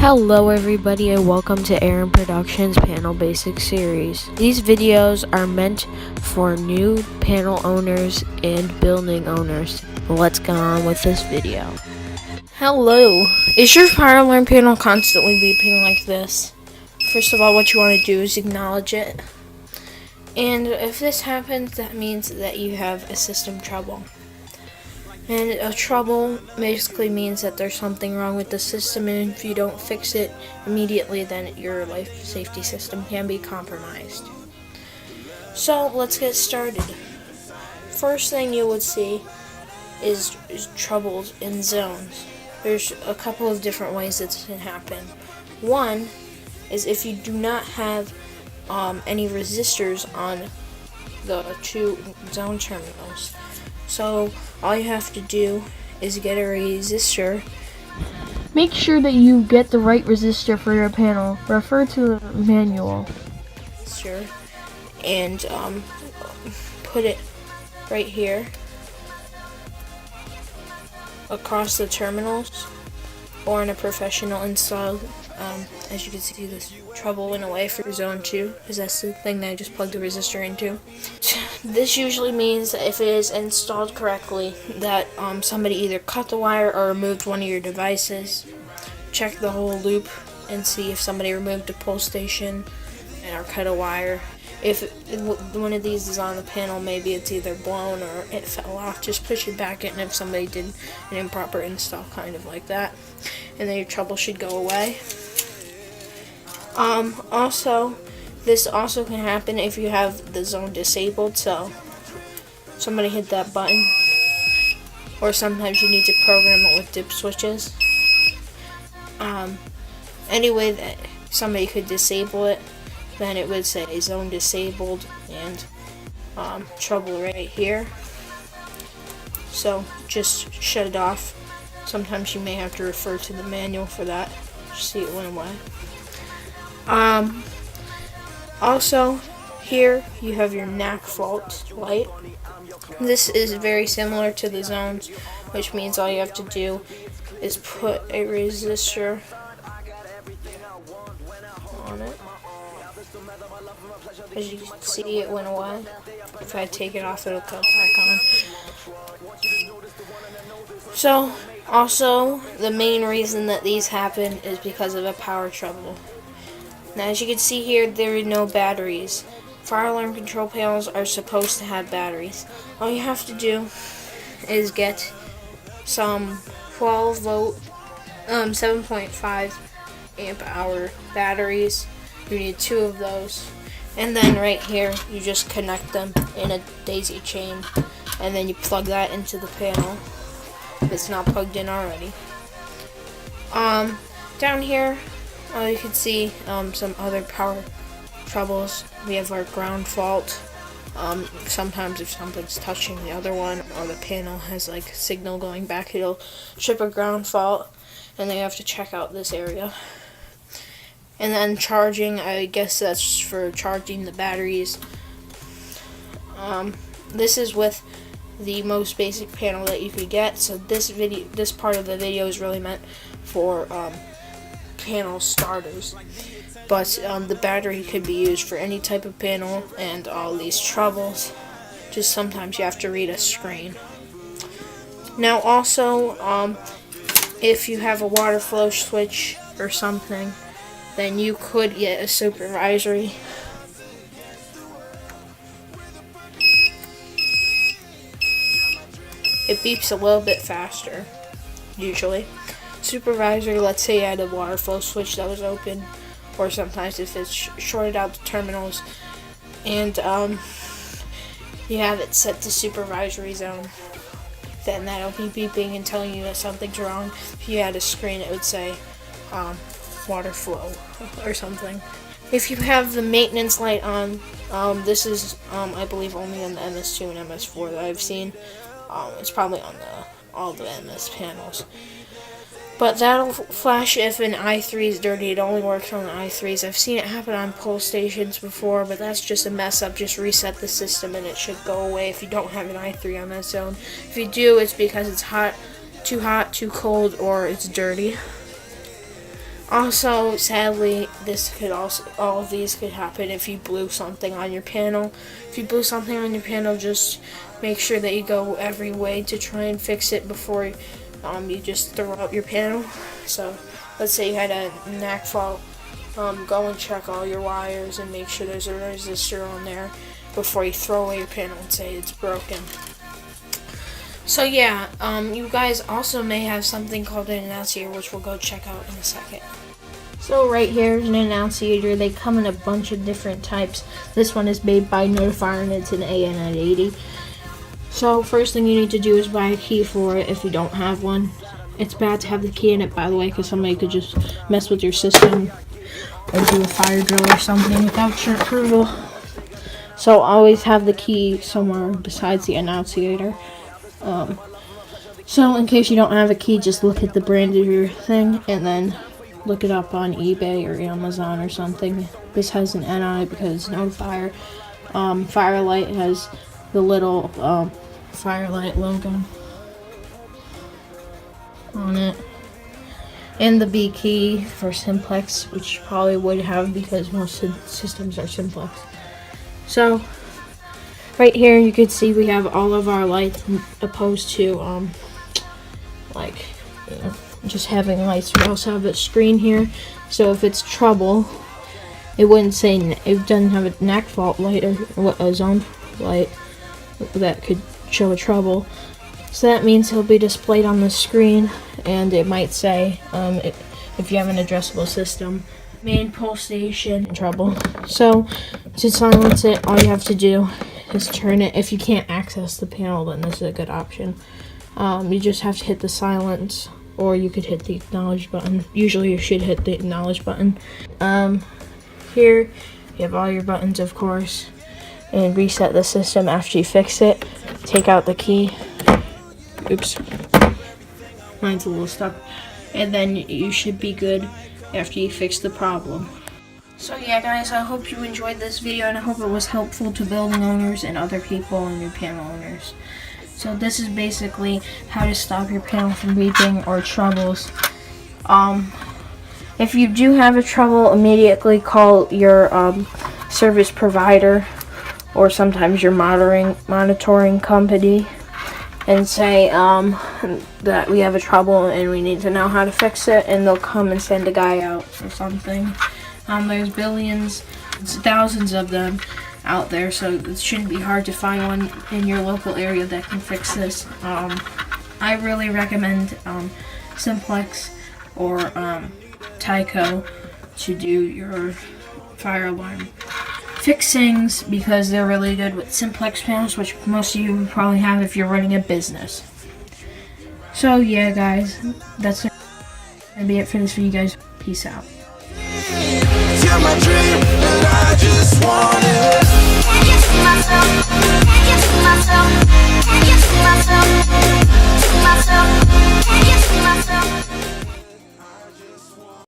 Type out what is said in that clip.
Hello everybody and welcome to Aaron Productions Panel Basic Series. These videos are meant for new panel owners and building owners. Let's go on with this video. Hello, is your fire alarm panel constantly beeping like this? First of all, what you want to do is acknowledge it. And if this happens, that means that you have a system trouble. And a trouble basically means that there's something wrong with the system, and if you don't fix it immediately, then your life safety system can be compromised. So let's get started. First thing you would see is troubles in zones. There's a couple of different ways this can happen. One is if you do not have any resistors on the two zone terminals. So all you have to do is get a resistor. Make sure that you get the right resistor for your panel. Refer to the manual. And put it right here across the terminals, or in a professional install. As you can see, this trouble went away for zone 2 because that's the thing that I just plugged the resistor into. This usually means that if it is installed correctly, that somebody either cut the wire or removed one of your devices. Check the whole loop and see if somebody removed a pull station or cut a wire. If one of these is on the panel, maybe it's either blown or it fell off, just push it back in if somebody did an improper install, kind of like that, and then your trouble should go away. Also, this also can happen if you have the zone disabled, so somebody hit that button, or sometimes you need to program it with dip switches. Anyway that somebody could disable it, then it would say zone disabled and trouble right here. So just shut it off. Sometimes you may have to refer to the manual for that. See, it went away. Also, here you have your Knack Fault light. This is very similar to the zones, which means all you have to do is put a resistor on it. As you can see, it went away. If I take it off, it'll come back on. So, also, the main reason that these happen is because of a power trouble. Now, as you can see here, there are no batteries. Fire alarm control panels are supposed to have batteries. All you have to do is get some 12 volt, 7.5 amp hour batteries. You need 2 of those. And then right here, you just connect them in a daisy chain, and then you plug that into the panel if it's not plugged in already. Down here, you can see some other power troubles. We have our ground fault. Sometimes if something's touching the other one, or the panel has like signal going back, it'll trip a ground fault, and then you have to check out this area. And then charging, I guess that's for charging the batteries. This is with the most basic panel that you could get. So this part of the video is really meant for panel starters. But the battery could be used for any type of panel, and all these troubles. Just sometimes you have to read a screen. Now also, if you have a water flow switch or something, then you could get a supervisory. It beeps a little bit faster, usually. Supervisory, let's say you had a water flow switch that was open, or sometimes if it's shorted out the terminals, and you have it set to supervisory zone, then that'll be beeping and telling you that something's wrong. If you had a screen, it would say water flow or something. If you have the maintenance light on, this is I believe only on the MS2 and MS4 that I've seen. It's probably on all the MS panels, but that'll flash if an i3 is dirty. It only works on the i3s. I've seen it happen on pull stations before, but that's just a mess up. Just reset the system and it should go away if you don't have an i3 on that zone. If you do, it's because it's too hot, too cold, or it's dirty. Also, sadly, all of these could happen if you blew something on your panel. If you blew something on your panel, just make sure that you go every way to try and fix it before you just throw out your panel. So, let's say you had a Knack Fault. Go and check all your wires and make sure there's a resistor on there before you throw away your panel and say it's broken. So yeah, you guys also may have something called an annunciator, which we'll go check out in a second. So right here is an annunciator. They come in a bunch of different types. This one is made by Notifier and it's an AN980. So first thing you need to do is buy a key for it if you don't have one. It's bad to have the key in it, by the way, because somebody could just mess with your system or do a fire drill or something without your approval. So always have the key somewhere besides the annunciator. So in case you don't have a key, just look at the brand of your thing and then look it up on eBay or Amazon or something. This has an NI because it's Notifier. Firelight has the little Firelight logo on it. And the B key for simplex, which you probably would have because most systems are simplex. So right here you can see we have all of our lights opposed to just having lights. We also have a screen here, so if it's trouble, it wouldn't say it doesn't have a Knack Fault light or a zone light that could show a trouble. So that means it'll be displayed on the screen, and it might say if you have an addressable system, main pull station trouble. So to silence it, all you have to do is turn it. If you can't access the panel, then this is a good option. You just have to hit the silence, or you could hit the acknowledge button. Usually you should hit the acknowledge button. Here you have all your buttons, of course, and reset the system after you fix it. Take out the key. Oops, mine's a little stuck. And then you should be good after you fix the problem. So yeah guys, I hope you enjoyed this video and I hope it was helpful to building owners and other people and your panel owners. So this is basically how to stop your panel from beeping or troubles. If you do have a trouble, immediately call your service provider or sometimes your monitoring company and say that we have a trouble and we need to know how to fix it, and they'll come and send a guy out or something. There's billions, thousands of them out there, so it shouldn't be hard to find one in your local area that can fix this. I really recommend Simplex or Tyco to do your fire alarm fixings because they're really good with simplex panels, which most of you would probably have if you're running a business. So yeah guys, that's gonna be it for this video guys. Peace out. My dream, and I just want it.